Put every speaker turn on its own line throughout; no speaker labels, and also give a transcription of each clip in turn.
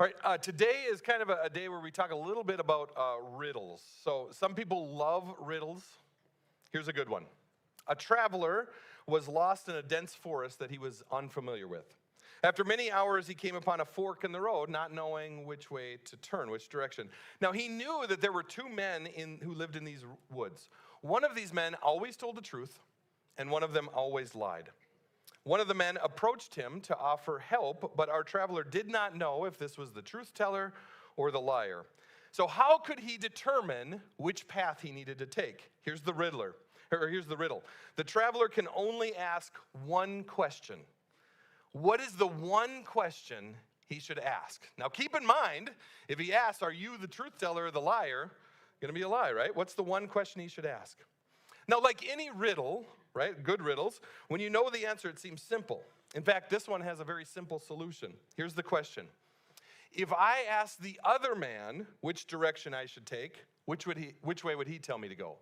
All right, today is kind of a day where we talk a little bit about riddles. So some people love riddles. Here's a good one. A traveler was lost in a dense forest that he was unfamiliar with. After many hours, he came upon a fork in the road, not knowing which way to turn, which direction. Now, he knew that there were two men who lived in these woods. One of these men always told the truth, and one of them always lied. One of the men approached him to offer help, but our traveler did not know if this was the truth teller or the liar. So how could he determine which path he needed to take? Here's the riddle. The traveler can only ask one question. What is the one question he should ask? Now keep in mind, if he asks, are you the truth teller or the liar? Going to be a lie, right? What's the one question he should ask? Now, like any riddle, right, good riddles, when you know the answer, it seems simple. In fact, this one has a very simple solution. Here's the question. If I ask the other man which direction I should take, which way would he tell me to go?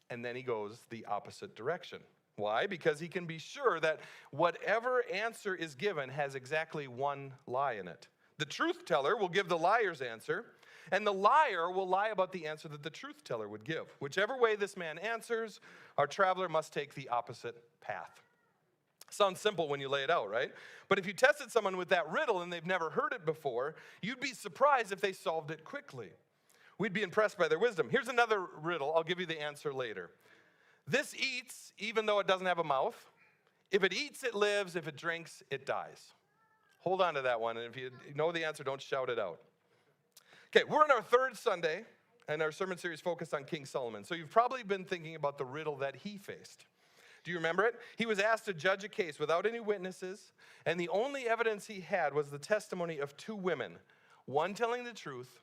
And then he goes the opposite direction. Why? Because he can be sure that whatever answer is given has exactly one lie in it. The truth teller will give the liar's answer, and the liar will lie about the answer that the truth teller would give. Whichever way this man answers, our traveler must take the opposite path. Sounds simple when you lay it out, right? But if you tested someone with that riddle and they've never heard it before, you'd be surprised if they solved it quickly. We'd be impressed by their wisdom. Here's another riddle. I'll give you the answer later. This eats even though it doesn't have a mouth. If it eats, it lives. If it drinks, it dies. Hold on to that one. And if you know the answer, don't shout it out. Okay, we're in our third Sunday, and our sermon series focused on King Solomon. So you've probably been thinking about the riddle that he faced. Do you remember it? He was asked to judge a case without any witnesses, and the only evidence he had was the testimony of two women, one telling the truth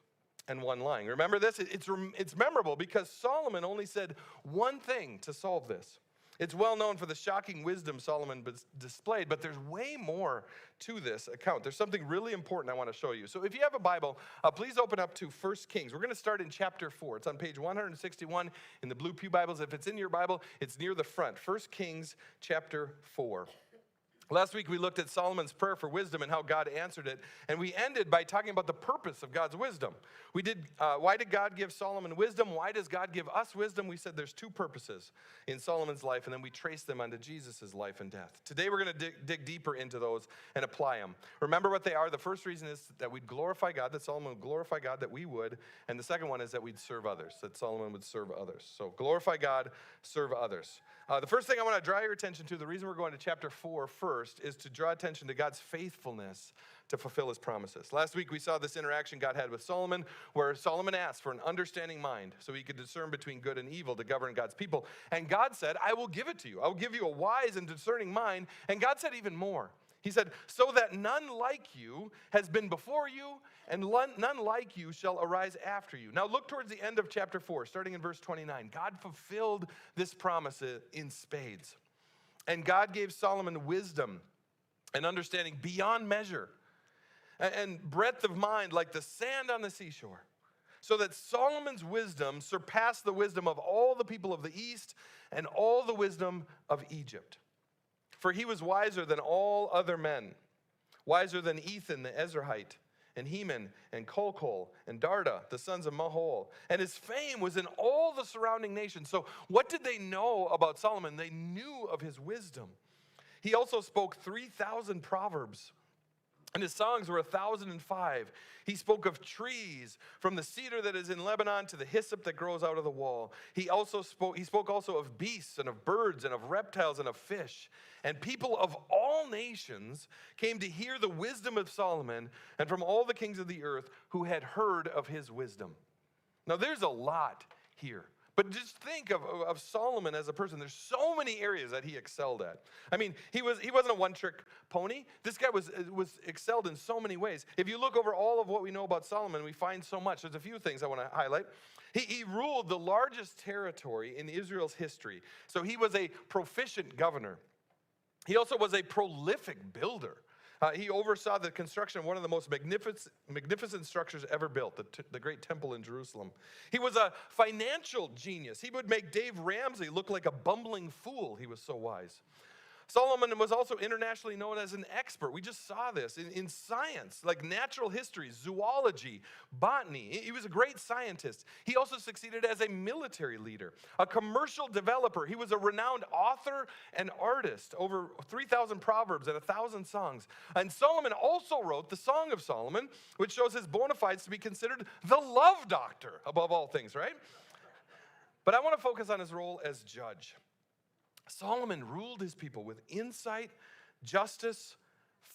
and one lying. Remember this? It's memorable because Solomon only said one thing to solve this. It's well known for the shocking wisdom Solomon displayed, but there's way more to this account. There's something really important I want to show you. So if you have a Bible, please open up to 1 Kings. We're going to start in chapter 4. It's on page 161 in the Blue Pew Bibles. If it's in your Bible, it's near the front. 1 Kings chapter 4. Last week we looked at Solomon's prayer for wisdom and how God answered it, and we ended by talking about the purpose of God's wisdom. We did, why did God give Solomon wisdom? Why does God give us wisdom? We said there's two purposes in Solomon's life, and then we traced them onto Jesus' life and death. Today we're going to dig deeper into those and apply them. Remember what they are. The first reason is that we'd glorify God, that Solomon would glorify God, that we would, and the second one is that we'd serve others, that Solomon would serve others. So glorify God, serve others. The first thing I want to draw your attention to, the reason we're going to chapter 4 first, is to draw attention to God's faithfulness to fulfill his promises. Last week we saw this interaction God had with Solomon, where Solomon asked for an understanding mind so he could discern between good and evil to govern God's people. And God said, I will give it to you. I will give you a wise and discerning mind. And God said even more. He said, so that none like you has been before you, and none like you shall arise after you. Now look towards the end of chapter 4, starting in verse 29. God fulfilled this promise in spades. And God gave Solomon wisdom and understanding beyond measure, and breadth of mind like the sand on the seashore, so that Solomon's wisdom surpassed the wisdom of all the people of the East and all the wisdom of Egypt. For he was wiser than all other men, wiser than Ethan the Ezrahite, and Heman, and Kolkol, and Darda, the sons of Mahol. And his fame was in all the surrounding nations. So what did they know about Solomon? They knew of his wisdom. He also spoke 3,000 proverbs, and his songs were 1,005. He spoke of trees, from the cedar that is in Lebanon to the hyssop that grows out of the wall. He spoke also of beasts and of birds and of reptiles and of fish. And people of all nations came to hear the wisdom of Solomon, and from all the kings of the earth who had heard of his wisdom. Now there's a lot here. But just think of Solomon as a person. There's so many areas that he excelled at. I mean, he wasn't a one-trick pony. This guy was excelled in so many ways. If you look over all of what we know about Solomon, we find so much. There's a few things I want to highlight. He ruled the largest territory in Israel's history. So he was a proficient governor. He also was a prolific builder. He oversaw the construction of one of the most magnificent structures ever built, the great temple in Jerusalem. He was a financial genius. He would make Dave Ramsey look like a bumbling fool. He was so wise. Solomon was also internationally known as an expert. We just saw this in science, like natural history, zoology, botany. He was a great scientist. He also succeeded as a military leader, a commercial developer. He was a renowned author and artist, over 3,000 proverbs and 1,000 songs. And Solomon also wrote the Song of Solomon, which shows his bona fides to be considered the love doctor above all things, right? But I want to focus on his role as judge. Solomon ruled his people with insight, justice,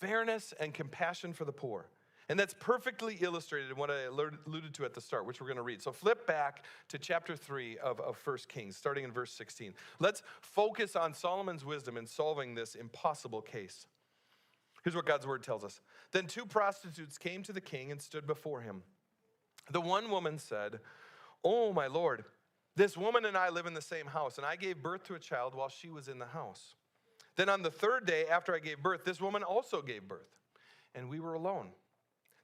fairness, and compassion for the poor. And that's perfectly illustrated in what I alluded to at the start, which we're going to read. So flip back to chapter 3 of 1 Kings, starting in verse 16. Let's focus on Solomon's wisdom in solving this impossible case. Here's what God's word tells us. Then 2 prostitutes came to the king and stood before him. The one woman said, "Oh, my lord, this woman and I live in the same house, and I gave birth to a child while she was in the house. Then on the 3rd day after I gave birth, this woman also gave birth, and we were alone.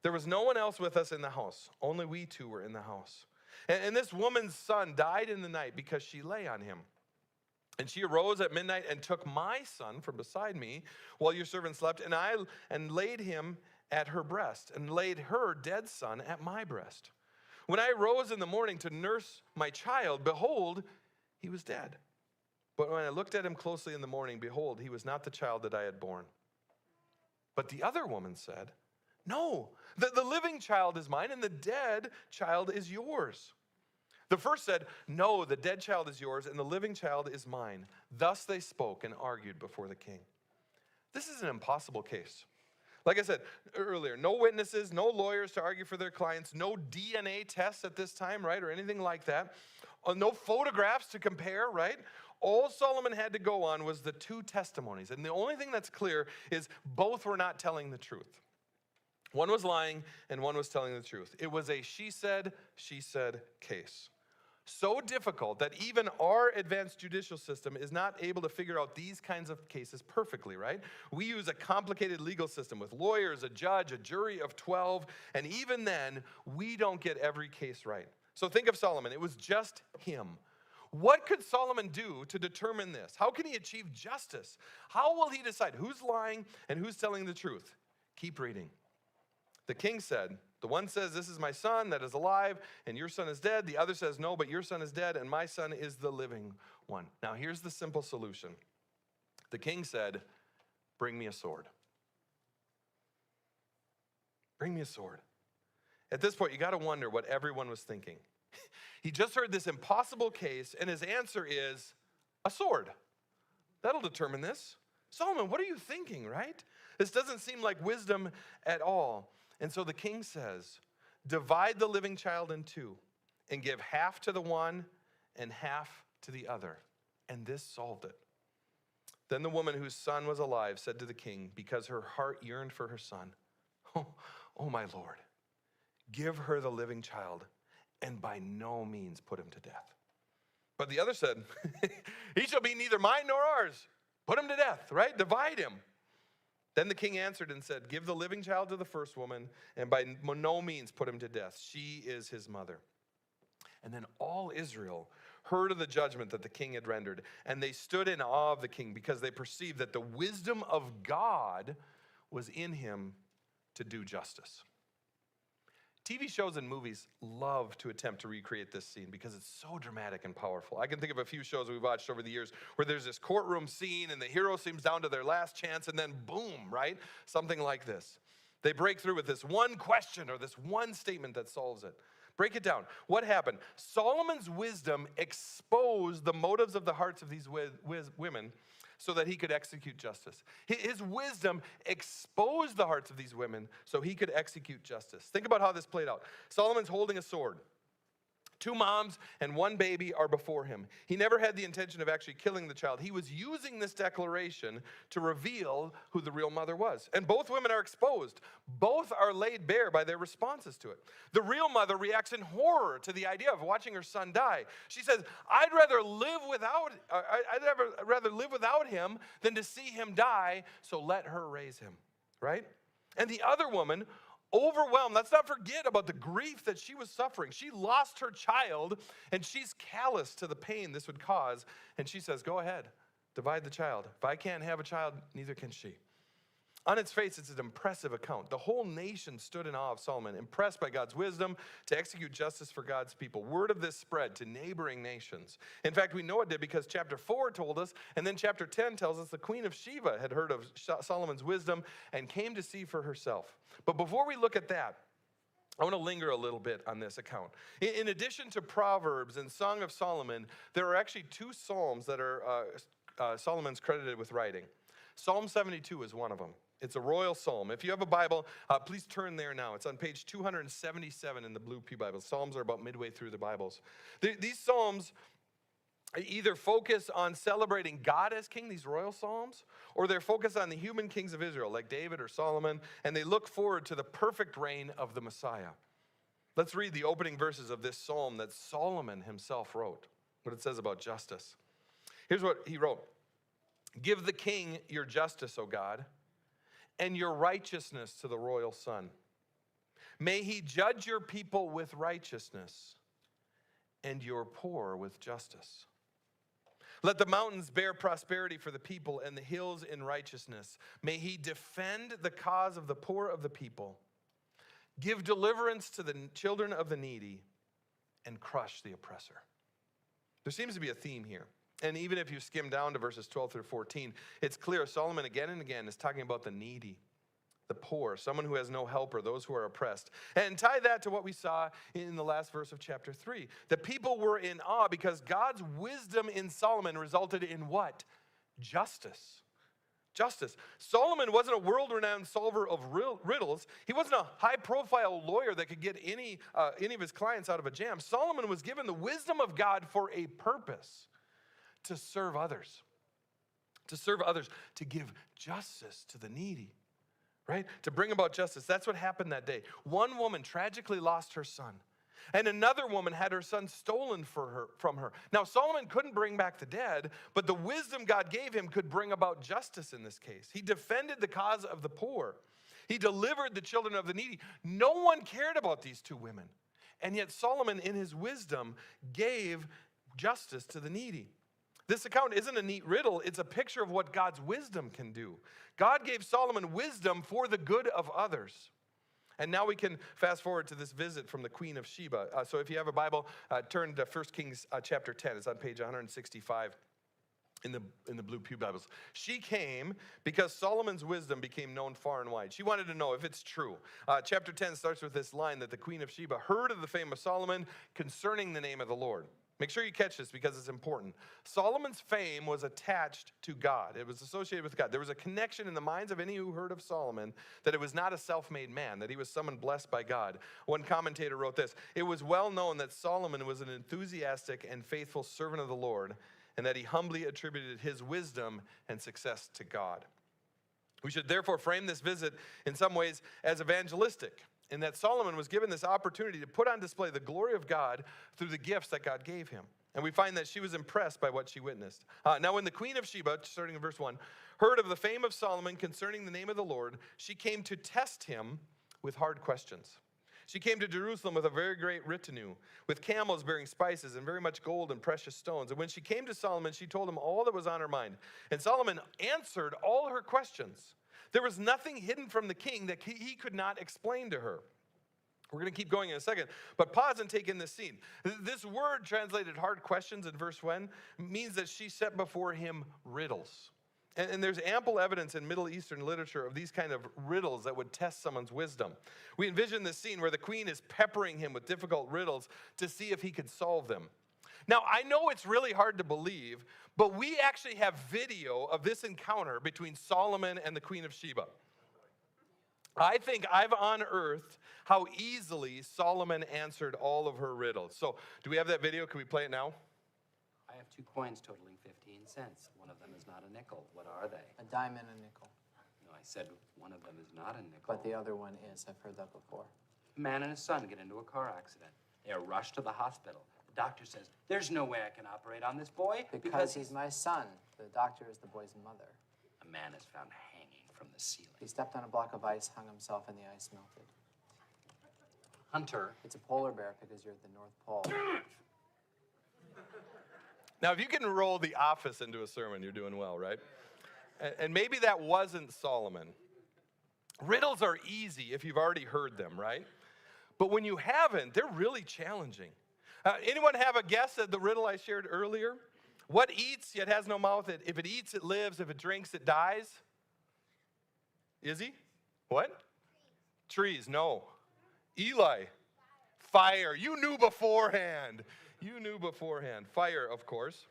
There was no one else with us in the house. Only we 2 were in the house. And this woman's son died in the night because she lay on him. And she arose at midnight and took my son from beside me while your servant slept, and laid him at her breast, and laid her dead son at my breast. When I rose in the morning to nurse my child, behold, he was dead. But when I looked at him closely in the morning, behold, he was not the child that I had born." But the other woman said, "No, the living child is mine, and the dead child is yours." The first said, "No, the dead child is yours, and the living child is mine." Thus they spoke and argued before the king. This is an impossible case. Like I said earlier, no witnesses, no lawyers to argue for their clients, no DNA tests at this time, right, or anything like that. No photographs to compare, right? All Solomon had to go on was the 2 testimonies. And the only thing that's clear is both were not telling the truth. One was lying and one was telling the truth. It was a she said case. So difficult that even our advanced judicial system is not able to figure out these kinds of cases perfectly, right? We use a complicated legal system with lawyers, a judge, a jury of 12, and even then, we don't get every case right. So think of Solomon. It was just him. What could Solomon do to determine this? How can he achieve justice? How will he decide who's lying and who's telling the truth? Keep reading. The king said, "The one says, 'This is my son that is alive, and your son is dead.' The other says, 'No, but your son is dead, and my son is the living one.'" Now here's the simple solution. The king said, "Bring me a sword." Bring me a sword. At this point, you got to wonder what everyone was thinking. He just heard this impossible case, and his answer is a sword. That'll determine this. Solomon, what are you thinking, right? This doesn't seem like wisdom at all. And so the king says, "Divide the living child in 2 and give half to the one and half to the other." And this solved it. Then the woman whose son was alive said to the king, because her heart yearned for her son, "Oh, my lord, give her the living child and by no means put him to death." But the other said, "He shall be neither mine nor ours. Put him to death," right? Divide him. Then the king answered and said, "Give the living child to the first woman, and by no means put him to death. She is his mother." And then all Israel heard of the judgment that the king had rendered, and they stood in awe of the king because they perceived that the wisdom of God was in him to do justice. TV shows and movies love to attempt to recreate this scene because it's so dramatic and powerful. I can think of a few shows we've watched over the years where there's this courtroom scene and the hero seems down to their last chance and then boom, right? Something like this. They break through with this one question or this one statement that solves it. Break it down. What happened? Solomon's wisdom exposed the motives of the hearts of these women so that he could execute justice. His wisdom exposed the hearts of these women so he could execute justice. Think about how this played out. Solomon's holding a sword. 2 moms and 1 baby are before him. He never had the intention of actually killing the child. He was using this declaration to reveal who the real mother was. And both women are exposed. Both are laid bare by their responses to it. The real mother reacts in horror to the idea of watching her son die. She says, I'd rather live without him than to see him die, so let her raise him, right? And the other woman, overwhelmed. Let's not forget about the grief that she was suffering. She lost her child, and she's callous to the pain this would cause. And she says, go ahead. Divide the child. If I can't have a child, neither can she. On its face, it's an impressive account. The whole nation stood in awe of Solomon, impressed by God's wisdom to execute justice for God's people. Word of this spread to neighboring nations. In fact, we know it did because chapter 4 told us, and then chapter 10 tells us the queen of Sheba had heard of Solomon's wisdom and came to see for herself. But before we look at that, I want to linger a little bit on this account. In addition to Proverbs and Song of Solomon, there are actually 2 Psalms that are Solomon's credited with writing. Psalm 72 is one of them. It's a royal psalm. If you have a Bible, please turn there now. It's on page 277 in the Blue Pew Bible. Psalms are about midway through the Bibles. These psalms either focus on celebrating God as king, these royal psalms, or they're focused on the human kings of Israel, like David or Solomon, and they look forward to the perfect reign of the Messiah. Let's read the opening verses of this psalm that Solomon himself wrote, what it says about justice. Here's what he wrote. Give the king your justice, O God, and your righteousness to the royal son. May he judge your people with righteousness and your poor with justice. Let the mountains bear prosperity for the people and the hills in righteousness. May he defend the cause of the poor of the people. Give deliverance to the children of the needy and crush the oppressor. There seems to be a theme here. And even if you skim down to verses 12 through 14, it's clear Solomon again and again is talking about the needy, the poor, someone who has no helper, those who are oppressed. And tie that to what we saw in the last verse of chapter 3. The people were in awe because God's wisdom in Solomon resulted in what? Justice. Justice. Solomon wasn't a world-renowned solver of riddles. He wasn't a high-profile lawyer that could get any of his clients out of a jam. Solomon was given the wisdom of God for a purpose. To serve others, to give justice to the needy, right? To bring about justice. That's what happened that day. One woman tragically lost her son, and another woman had her son stolen from her. Now, Solomon couldn't bring back the dead, but the wisdom God gave him could bring about justice in this case. He defended the cause of the poor. He delivered the children of the needy. No one cared about these 2 women, and yet Solomon, in his wisdom, gave justice to the needy. This account isn't a neat riddle. It's a picture of what God's wisdom can do. God gave Solomon wisdom for the good of others. And now we can fast forward to this visit from the Queen of Sheba. So if you have a Bible, turn to 1 Kings chapter 10. It's on page 165 in the Blue Pew Bibles. She came because Solomon's wisdom became known far and wide. She wanted to know if it's true. Chapter 10 starts with this line that the Queen of Sheba heard of the fame of Solomon concerning the name of the Lord. Make sure you catch this because it's important. Solomon's fame was attached to God. It was associated with God. There was a connection in the minds of any who heard of Solomon that it was not a self-made man, that he was someone blessed by God. One commentator wrote this: it was well known that Solomon was an enthusiastic and faithful servant of the Lord, and that he humbly attributed his wisdom and success to God. We should therefore frame this visit in some ways as evangelistic, in that Solomon was given this opportunity to put on display the glory of God through the gifts that God gave him. And we find that she was impressed by what she witnessed. Now when the Queen of Sheba, starting in verse 1, heard of the fame of Solomon concerning the name of the Lord, she came to test him with hard questions. She came to Jerusalem with a very great retinue, with camels bearing spices and very much gold and precious stones. And when she came to Solomon, she told him all that was on her mind. And Solomon answered all her questions. There was nothing hidden from the king that he could not explain to her. We're going to keep going in a second, but pause and take in this scene. This word translated hard questions in verse 1 means that she set before him riddles. And there's ample evidence in Middle Eastern literature of these kind of riddles that would test someone's wisdom. We envision this scene where the queen is peppering him with difficult riddles to see if he could solve them. Now, I know it's really hard to believe, but we actually have video of this encounter between Solomon and the Queen of Sheba. I think I've unearthed how easily Solomon answered all of her riddles. So, do we have that video? Can we play it now?
I have 2 coins totaling 15 cents. One of them is not a nickel. What are they?
A dime and a nickel.
No, I said one of them is not a nickel.
But the other one is. I've heard that before.
A man and his son get into a car accident. They are rushed to the hospital. The doctor says, there's no way I can operate on this boy
because he's my son. The doctor is the boy's mother.
A man is found hanging from the ceiling.
He stepped on a block of ice, hung himself, and the ice melted.
Hunter.
It's a polar bear because you're at the North Pole.
Now, if you can roll The Office into a sermon, you're doing well, right? And maybe that wasn't Solomon. Riddles are easy if you've already heard them, right? But when you haven't, they're really challenging. Anyone have a guess at the riddle I shared earlier? What eats yet has no mouth? If it eats, it lives. If it drinks, it dies. Izzy? What? Trees, no. Eli? Fire. You knew beforehand. You knew beforehand. Fire, of course.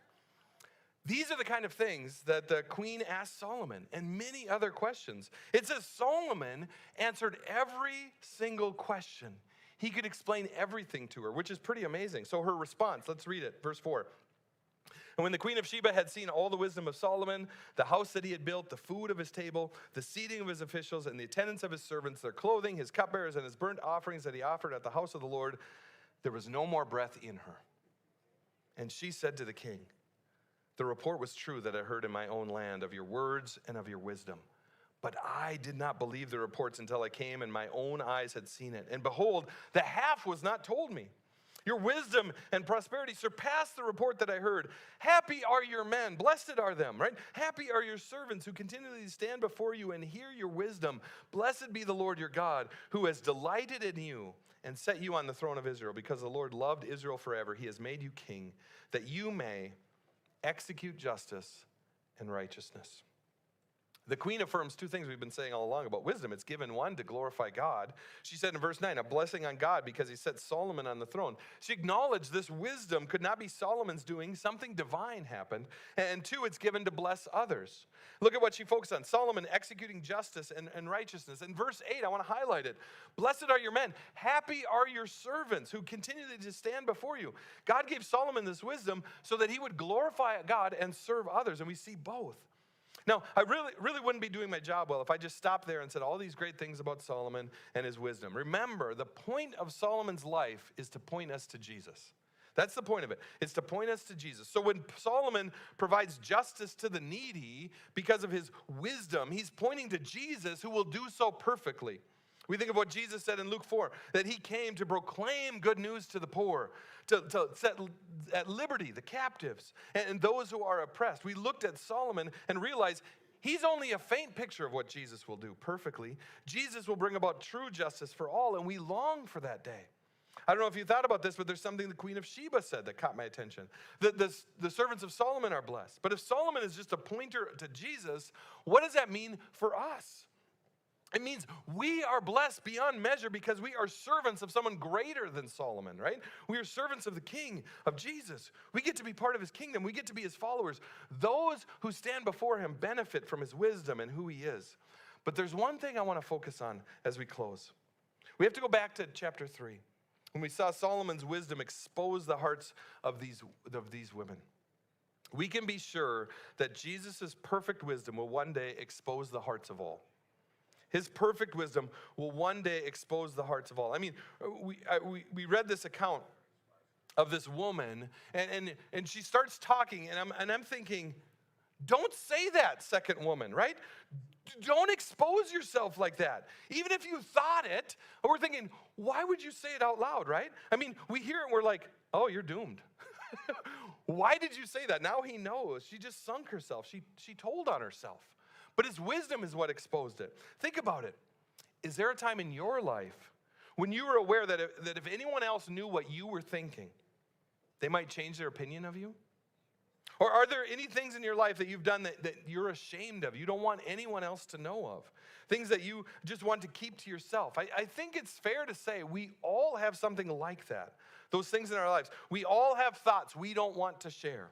These are the kind of things that the queen asked Solomon and many other questions. It says Solomon answered every single question. He could explain everything to her, which is pretty amazing. So her response, let's read it, verse 4. And when the queen of Sheba had seen all the wisdom of Solomon, the house that he had built, the food of his table, the seating of his officials, and the attendance of his servants, their clothing, his cupbearers, and his burnt offerings that he offered at the house of the Lord, there was no more breath in her. And she said to the king, the report was true that I heard in my own land of your words and of your wisdom. But I did not believe the reports until I came and my own eyes had seen it. And behold, the half was not told me. Your wisdom and prosperity surpass the report that I heard. Happy are your men, blessed are them, right? Happy are your servants who continually stand before you and hear your wisdom. Blessed be the Lord your God, who has delighted in you and set you on the throne of Israel. Because the Lord loved Israel forever, he has made you king, that you may execute justice and righteousness. The queen affirms two things we've been saying all along about wisdom. It's given one to glorify God. She said in verse 9, a blessing on God because he set Solomon on the throne. She acknowledged this wisdom could not be Solomon's doing. Something divine happened. And two, it's given to bless others. Look at what she focused on. Solomon executing justice and righteousness. In verse 8, I want to highlight it. Blessed are your men. Happy are your servants who continually to stand before you. God gave Solomon this wisdom so that he would glorify God and serve others. And we see both. Now, I really wouldn't be doing my job well if I just stopped there and said all these great things about Solomon and his wisdom. Remember, the point of Solomon's life is to point us to Jesus. That's the point of it. It's to point us to Jesus. So when Solomon provides justice to the needy because of his wisdom, he's pointing to Jesus who will do so perfectly. We think of what Jesus said in Luke 4, that he came to proclaim good news to the poor, to set at liberty the captives and those who are oppressed. We looked at Solomon and realized he's only a faint picture of what Jesus will do perfectly. Jesus will bring about true justice for all, and we long for that day. I don't know if you thought about this, but there's something the Queen of Sheba said that caught my attention. The servants of Solomon are blessed. But if Solomon is just a pointer to Jesus, what does that mean for us? It means we are blessed beyond measure because we are servants of someone greater than Solomon, right? We are servants of the King, of Jesus. We get to be part of his kingdom. We get to be his followers. Those who stand before him benefit from his wisdom and who he is. But there's one thing I want to focus on as we close. We have to go back to chapter 3, when we saw Solomon's wisdom expose the hearts of these women. We can be sure that Jesus' perfect wisdom will one day expose the hearts of all. His perfect wisdom will one day expose the hearts of all. I mean, we read this account of this woman, and she starts talking, and I'm thinking, don't say that, second woman, right? Don't expose yourself like that. Even if you thought it, we're thinking, why would you say it out loud, right? I mean, we hear it and we're like, oh, you're doomed. Why did you say that? Now he knows. She just sunk herself. She told on herself. But his wisdom is what exposed it. Think about it. Is there a time in your life when you were aware that if anyone else knew what you were thinking, they might change their opinion of you? Or are there any things in your life that you've done that you're ashamed of, you don't want anyone else to know of? Things that you just want to keep to yourself? I think it's fair to say we all have something like that. Those things in our lives. We all have thoughts we don't want to share.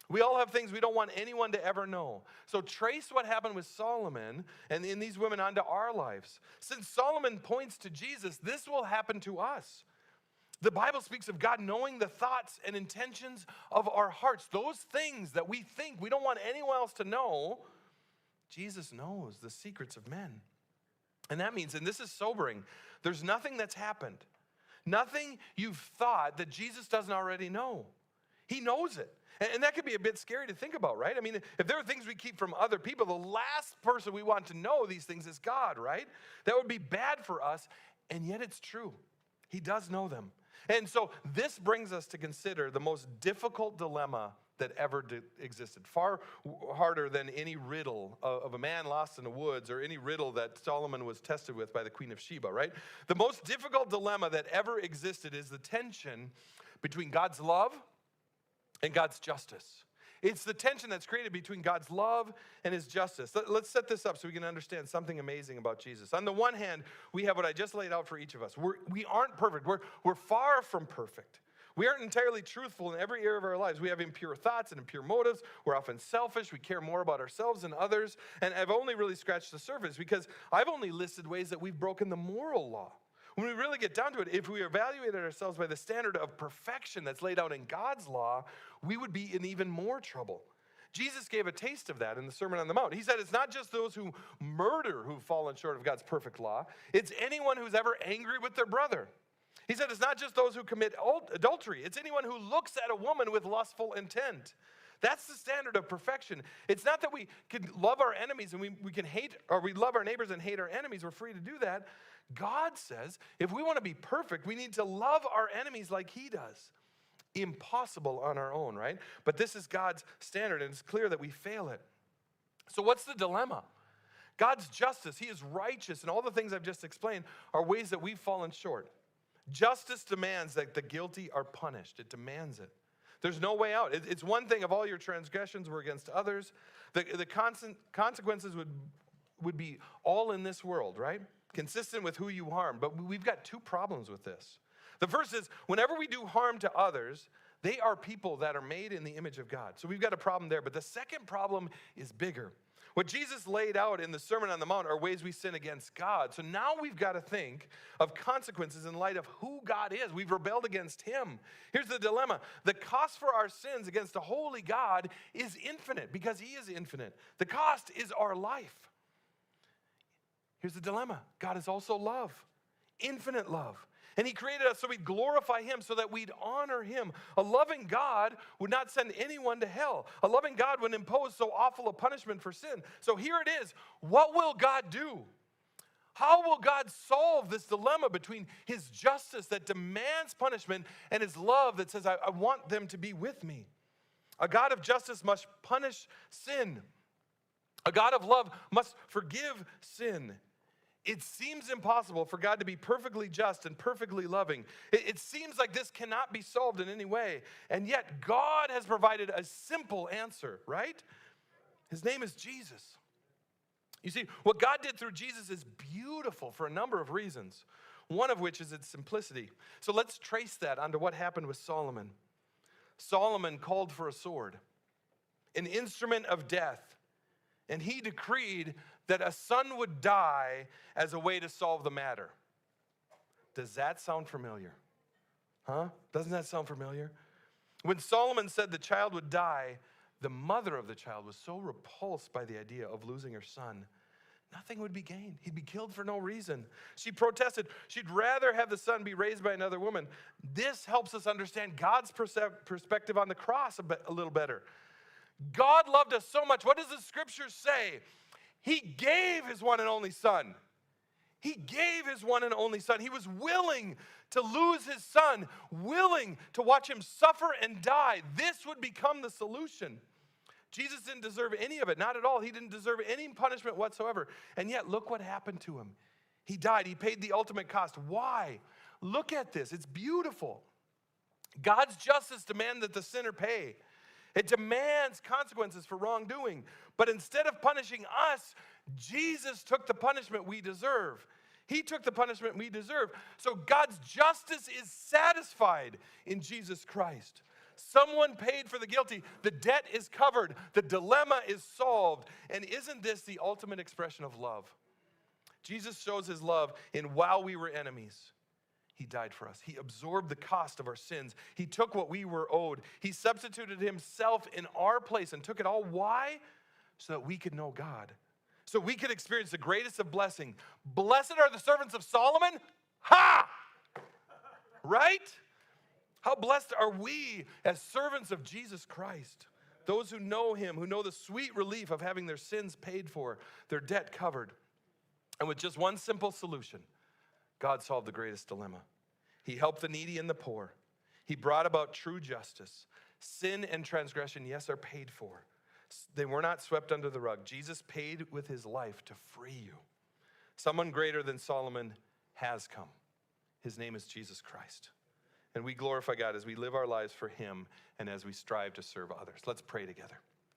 We all have things we don't want anyone to ever know. So trace what happened with Solomon and in these women onto our lives. Since Solomon points to Jesus, this will happen to us. The Bible speaks of God knowing the thoughts and intentions of our hearts. Those things that we think we don't want anyone else to know, Jesus knows the secrets of men. And that means, and this is sobering, there's nothing that's happened, nothing you've thought that Jesus doesn't already know. He knows it. And that could be a bit scary to think about, right? I mean, if there are things we keep from other people, the last person we want to know these things is God, right? That would be bad for us, and yet it's true. He does know them. And so this brings us to consider the most difficult dilemma that ever existed. Far harder than any riddle of a man lost in the woods or any riddle that Solomon was tested with by the Queen of Sheba, right? The most difficult dilemma that ever existed is the tension between God's love and God's justice. It's the tension that's created between God's love and his justice. Let's set this up so we can understand something amazing about Jesus. On the one hand, we have what I just laid out for each of us. We aren't perfect. We're far from perfect. We aren't entirely truthful in every area of our lives. We have impure thoughts and impure motives. We're often selfish. We care more about ourselves than others. And I've only really scratched the surface because I've only listed ways that we've broken the moral law. When we really get down to it, if we evaluated ourselves by the standard of perfection that's laid out in God's law, we would be in even more trouble. Jesus gave a taste of that in the Sermon on the Mount. He said it's not just those who murder who've fallen short of God's perfect law. It's anyone who's ever angry with their brother. He said it's not just those who commit adultery. It's anyone who looks at a woman with lustful intent. That's the standard of perfection. It's not that we can love our enemies and we can hate, or we love our neighbors and hate our enemies. We're free to do that. God says if we want to be perfect, we need to love our enemies like he does. Impossible on our own, right? But this is God's standard, and it's clear that we fail it. So what's the dilemma? God's justice, he is righteous, and all the things I've just explained are ways that we've fallen short. Justice demands that the guilty are punished. It demands it. There's no way out. It's one thing if all your transgressions were against others. The constant consequences would be all in this world, right? Consistent with who you harm. But we've got two problems with this. The first is whenever we do harm to others, they are people that are made in the image of God. So we've got a problem there. But the second problem is bigger. What Jesus laid out in the Sermon on the Mount are ways we sin against God. So now we've got to think of consequences in light of who God is. We've rebelled against him. Here's the dilemma. The cost for our sins against a holy God is infinite because he is infinite. The cost is our life. Here's the dilemma. God is also love, infinite love. And he created us so we'd glorify him, so that we'd honor him. A loving God would not send anyone to hell. A loving God would impose so awful a punishment for sin. So here it is. What will God do? How will God solve this dilemma between his justice that demands punishment and his love that says, I want them to be with me? A God of justice must punish sin. A God of love must forgive sin. It seems impossible for God to be perfectly just and perfectly loving. It seems like this cannot be solved in any way. And yet God has provided a simple answer, right? His name is Jesus. You see, what God did through Jesus is beautiful for a number of reasons, one of which is its simplicity. So let's trace that onto what happened with Solomon. Solomon called for a sword, an instrument of death, and he decreed that a son would die as a way to solve the matter. Does that sound familiar? Huh? Doesn't that sound familiar? When Solomon said the child would die, the mother of the child was so repulsed by the idea of losing her son, nothing would be gained. He'd be killed for no reason. She protested. She'd rather have the son be raised by another woman. This helps us understand God's perspective on the cross a little better. God loved us so much. What does the scripture say? He gave his one and only son. He gave his one and only son. He was willing to lose his son, willing to watch him suffer and die. This would become the solution. Jesus didn't deserve any of it, not at all. He didn't deserve any punishment whatsoever. And yet, look what happened to him. He died. He paid the ultimate cost. Why? Look at this. It's beautiful. God's justice demands that the sinner pay. It demands consequences for wrongdoing. But instead of punishing us, Jesus took the punishment we deserve. He took the punishment we deserve. So God's justice is satisfied in Jesus Christ. Someone paid for the guilty. The debt is covered. The dilemma is solved. And isn't this the ultimate expression of love? Jesus shows his love in while we were enemies, he died for us. He absorbed the cost of our sins. He took what we were owed. He substituted himself in our place and took it all. Why? So that we could know God. So we could experience the greatest of blessing. Blessed are the servants of Solomon. Ha! Right? How blessed are we as servants of Jesus Christ? Those who know him, who know the sweet relief of having their sins paid for, their debt covered. And with just one simple solution, God solved the greatest dilemma. He helped the needy and the poor. He brought about true justice. Sin and transgression, yes, are paid for. They were not swept under the rug. Jesus paid with his life to free you. Someone greater than Solomon has come. His name is Jesus Christ. And we glorify God as we live our lives for him and as we strive to serve others. Let's pray together.